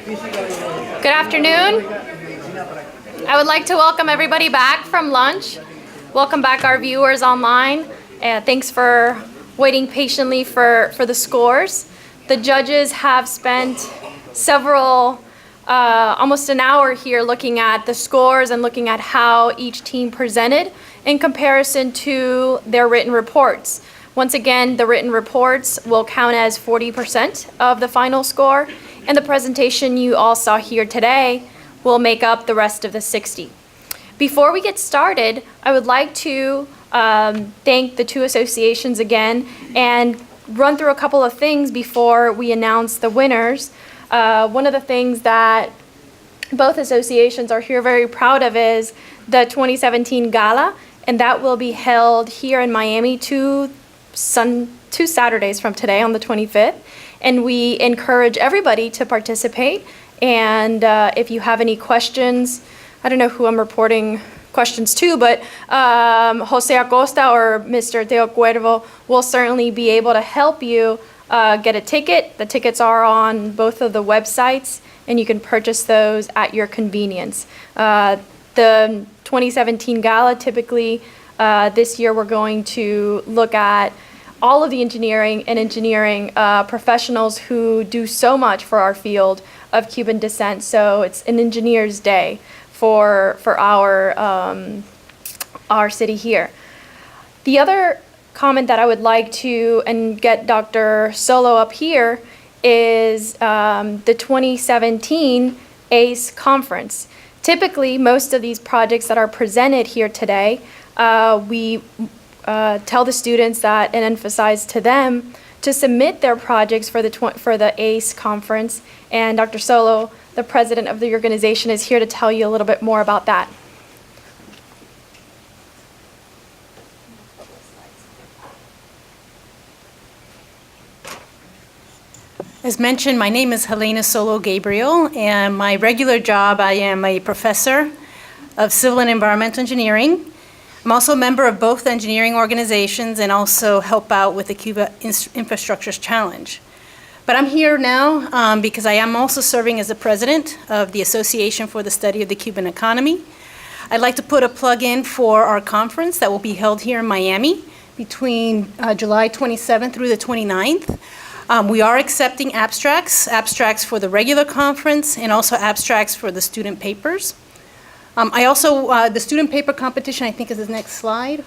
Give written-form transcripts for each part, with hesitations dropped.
Good afternoon. I would like to welcome everybody back from lunch. Welcome back our viewers online. Thanks for waiting patiently for the scores. The judges have spent almost an hour here looking at the scores and looking at how each team presented in comparison to their written reports. Once again, the written reports will count as 40% of the final score, and the presentation you all saw here today will make up the rest of the 60. Before we get started, I would like to thank the two associations again and run through a couple of things before we announce the winners. One of the things that both associations are here very proud of is the 2017 Gala, and that will be held here in Miami two Saturdays from today on the 25th. And we encourage everybody to participate. And if you have any questions, I don't know who I'm reporting questions to, but Jose Acosta or Mr. Teo Cuervo will certainly be able to help you get a ticket. The tickets are on both of the websites, and you can purchase those at your convenience. The 2017 Gala, typically this year we're going to look at all of the engineering professionals who do so much for our field of Cuban descent. So it's an engineer's day for our city here. The other comment that I would like to and get Dr. Solo up here is the 2017 ACE conference. Typically, most of these projects that are presented here today, we tell the students that and emphasize to them to submit their projects for the ACE conference. And Dr. Solo, the president of the organization, is here to tell you a little bit more about that. As mentioned, my name is Helena Solo Gabriel, and my regular job, I am a professor of civil and environmental engineering. I'm also a member of both engineering organizations and also help out with the Cuba Infrastructure Challenge. But I'm here now because I am also serving as the president of the Association for the Study of the Cuban Economy. I'd like to put a plug in for our conference that will be held here in Miami between July 27th through the 29th. We are accepting abstracts for the regular conference and also abstracts for the student papers. The student paper competition, I think, is the next slide.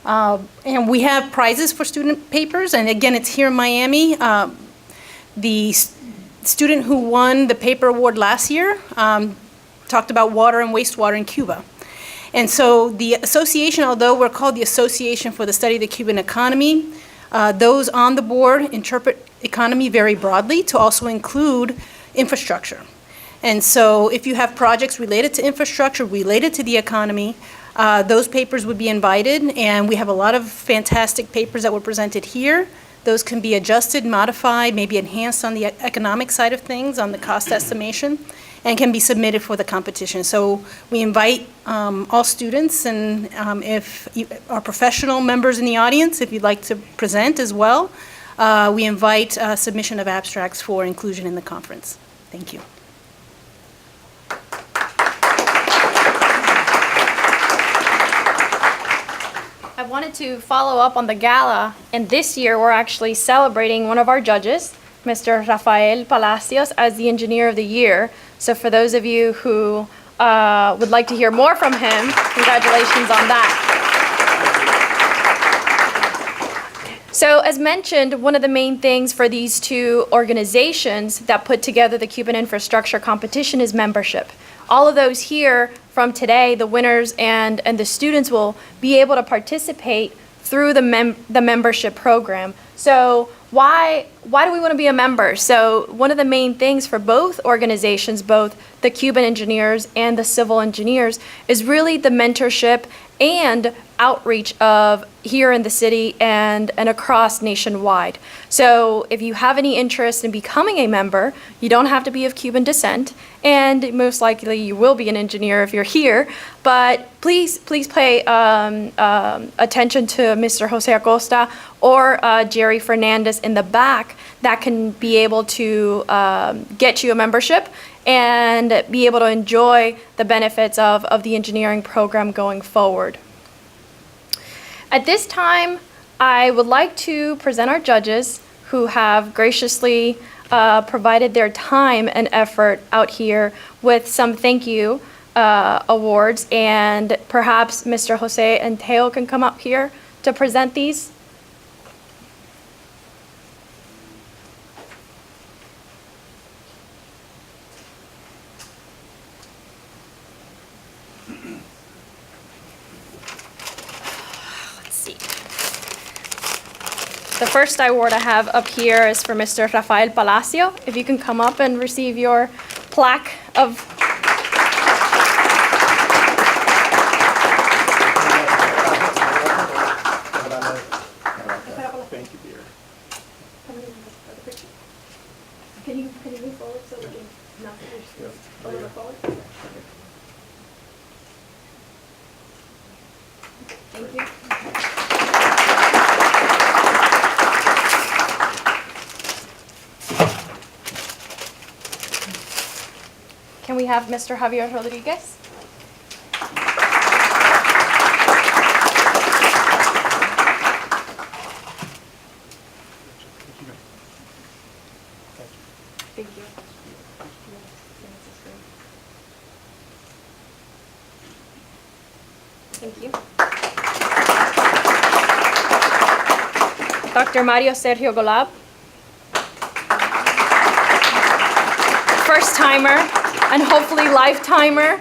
And we have prizes for student papers, and again, it's here in Miami. The student who won the paper award last year talked about water and wastewater in Cuba. And so the association, although we're called the Association for the Study of the Cuban Economy, those on the board interpret economy very broadly to also include infrastructure. And so if you have projects related to infrastructure, related to the economy, those papers would be invited, and we have a lot of fantastic papers that were presented here. Those can be adjusted, modified, maybe enhanced on the economic side of things, on the cost estimation, and can be submitted for the competition. So we invite all students, and if you are professional members in the audience, if you'd like to present as well, we invite submission of abstracts for inclusion in the conference. Thank you. I wanted to follow up on the gala, and this year we're actually celebrating one of our judges, Mr. Rafael Palacios, as the Engineer of the Year. So for those of you who would like to hear more from him, congratulations on that. So as mentioned, one of the main things for these two organizations that put together the Cuban Infrastructure Competition is membership. All of those here from today, the winners and the students will be able to participate through the membership program. So why do we want to be a member? So one of the main things for both organizations, both the Cuban engineers and the civil engineers, is really the mentorship and outreach of here in the city and across nationwide. So if you have any interest in becoming a member, you don't have to be of Cuban descent, and most likely you will be an engineer if you're here, but please pay attention to Mr. Jose Acosta or Jerry Fernandez in the back that can be able to get you a membership and be able to enjoy the benefits of the engineering program going forward. At this time, I would like to present our judges who have graciously provided their time and effort out here with some thank you awards, and perhaps Mr. Jose and Teo can come up here to present these. The first award I have up here is for Mr. Rafael Palacio. If you can come up and receive your plaque of... Thank you, dear. Can you move forward so we can not a little forward? Thank you. Can we have Mr. Javier Rodriguez? Thank you. Thank you. Dr. Mario Sergio Golab. First timer and hopefully lifetimer.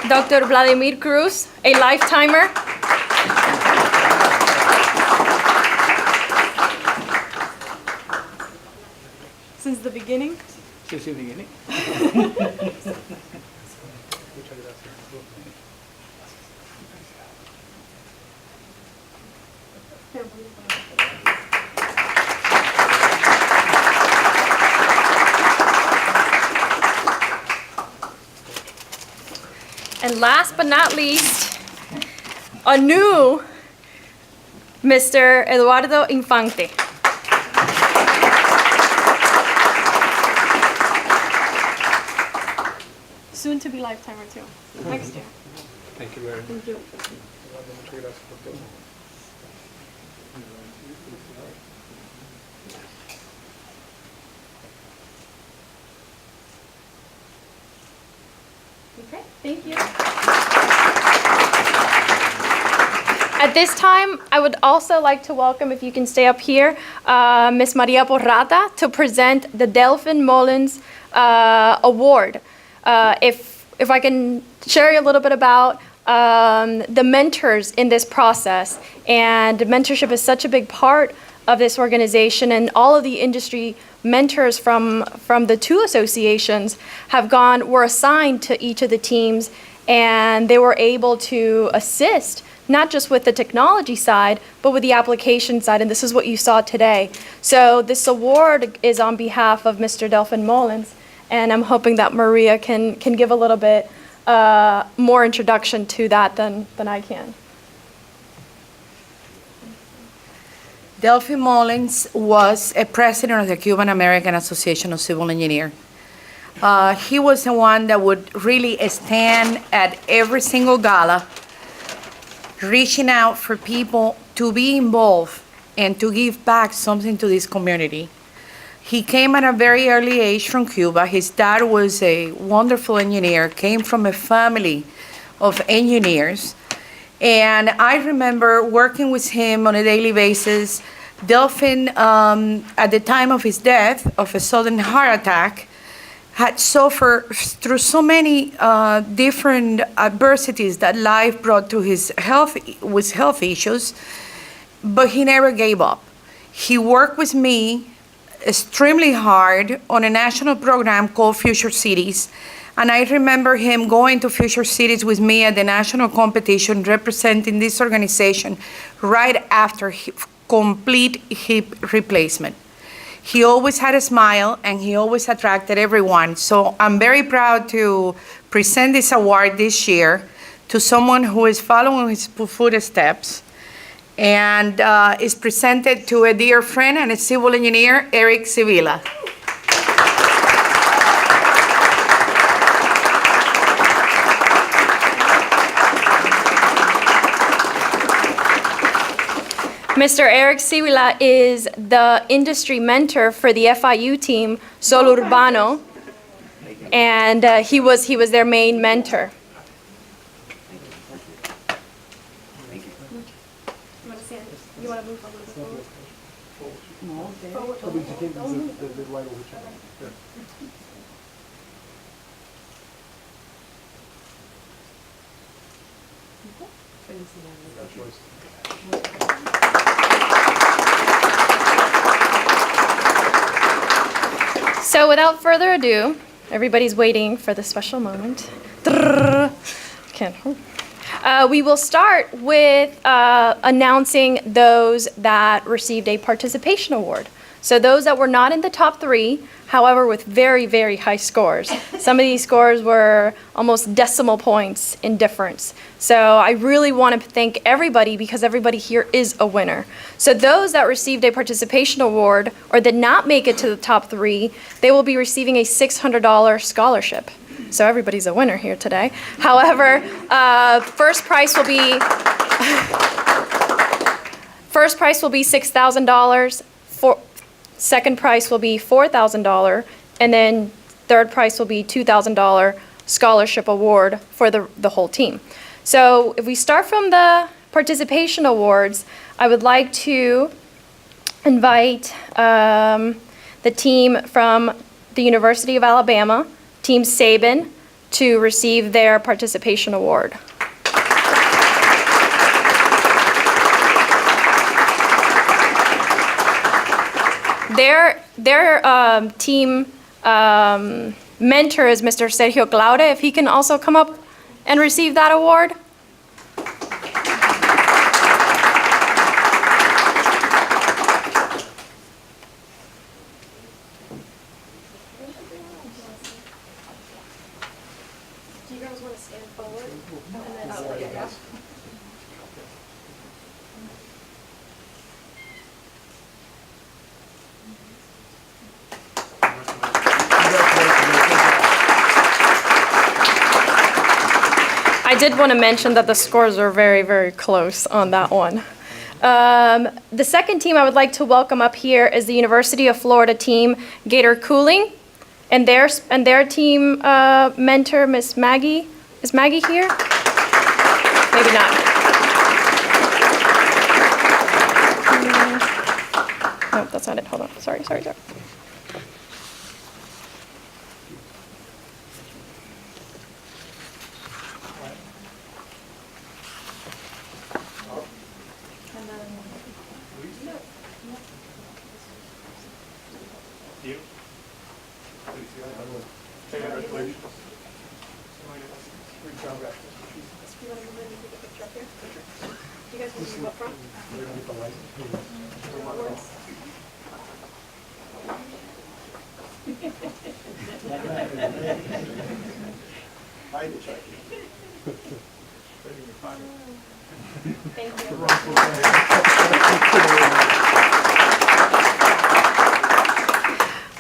Dr. Vladimir Cruz, a lifetimer. Since the beginning? Since the beginning. And last but not least, a new Mr. Eduardo Infante. Soon to be lifetimer too, next year. Thank you very much. Thank you. Okay, thank you. At this time, I would also like to welcome, if you can stay up here, Ms. Maria Porrata to present the Delphin Mullins Award. If I can share a little bit about the mentors in this process, and mentorship is such a big part of this organization, and all of the industry mentors from the two associations were assigned to each of the teams, and they were able to assist not just with the technology side, but with the application side, and this is what you saw today. So this award is on behalf of Mr. Delphin Mullins, and I'm hoping that Maria can give a little bit more introduction to that than I can. Delphin Mullins was a president of the Cuban-American Association of Civil Engineers. He was the one that would really stand at every single gala, reaching out for people to be involved and to give back something to this community. He came at a very early age from Cuba. His dad was a wonderful engineer, came from a family of engineers. And I remember working with him on a daily basis. Delphin, at the time of his death, of a sudden heart attack, had suffered through so many different adversities that life brought to his health, with health issues, but he never gave up. He worked with me extremely hard on a national program called Future Cities. And I remember him going to Future Cities with me at the national competition representing this organization right after complete hip replacement. He always had a smile and he always attracted everyone. So I'm very proud to present this award this year to someone who is following his footsteps, and is presented to a dear friend and a civil engineer, Eric Sevilla. Mr. Eric Sevilla is the industry mentor for the FIU team, Sol Urbano, and he was their main mentor. So without further ado, everybody's waiting for the special moment. We will start with announcing those that received a participation award. So those that were not in the top 3, however, with very, very high scores. Some of these scores were almost decimal points in difference. So I really want to thank everybody because everybody here is a winner. So those that received a participation award or did not make it to the top 3, they will be receiving a $600 scholarship. So everybody's a winner here today. However, first prize will be $6,000. Second prize will be $4,000, and then third prize will be $2,000 scholarship award for the whole team. So if we start from the participation awards, I would like to invite the team from the University of Alabama, Team Sabin, to receive their participation award. Their team mentor is Mr. Sergio Claude. If he can also come up and receive that award. Do you guys want to stand forward? I did want to mention that the scores are very, very close on that one. The second team I would like to welcome up here is the University of Florida team, Gator Cooling, and their team mentor, Miss Maggie. Is Maggie here? Maybe not. No, that's not it. Hold on. Sorry. Thank you.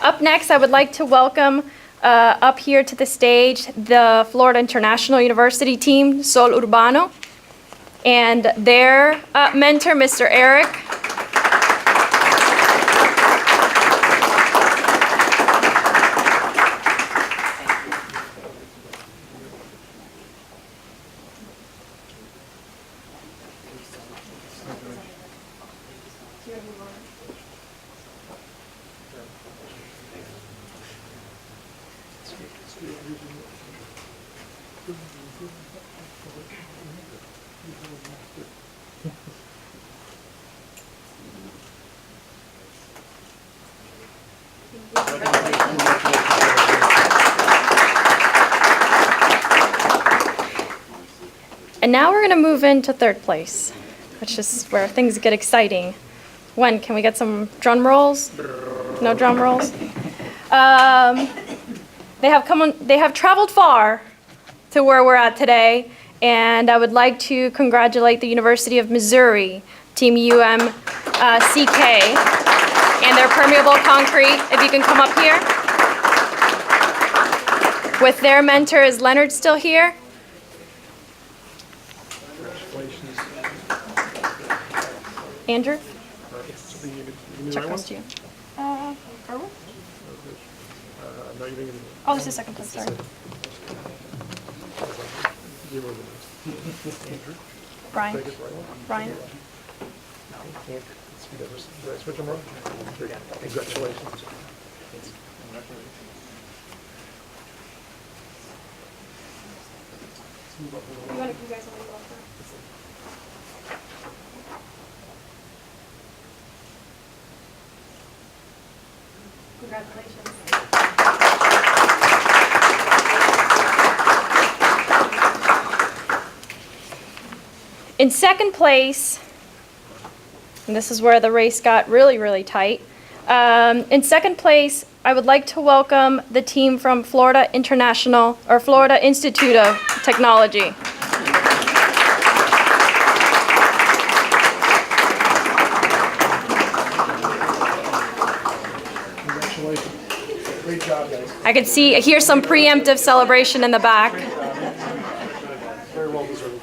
Up next, I would like to welcome up here to the stage the Florida International University team, Sol Urbano, and their mentor, Mr. Eric. And now we're going to move into third place, which is where things get exciting. When can we get some drum rolls? No drum rolls. They have traveled far to where we're at today, and I would like to congratulate the University of Missouri, Team CK, and their permeable concrete. If you can come up here. With their mentor, is Leonard still here? Andrew? Check those to you. Oh, this is second place, sorry. Brian? Brian? Congratulations. You guys want to go up there? Congratulations. In second place, and this is where the race got really, really tight. In second place, I would like to welcome the team from Florida Institute of Technology. Congratulations. Great job, guys. I could hear some preemptive celebration in the back. Very well deserved.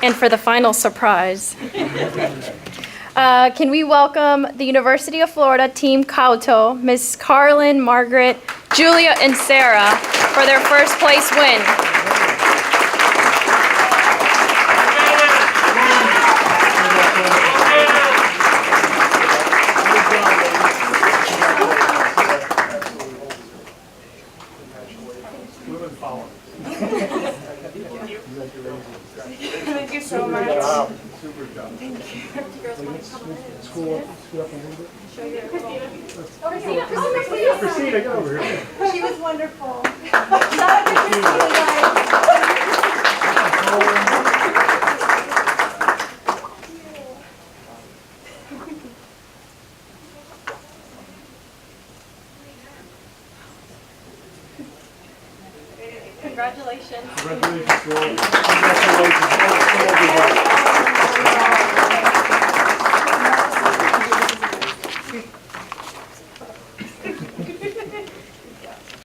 And for the final surprise, can we welcome the University of Florida Team Cauto, Ms. Carlin, Margaret, Julia, and Sarah for their first place win. Thank you so much. Wow. Super job. Thank you. School up a little bit. Christina, get over here. She was wonderful. Congratulations. Congratulations, girl. Congratulations.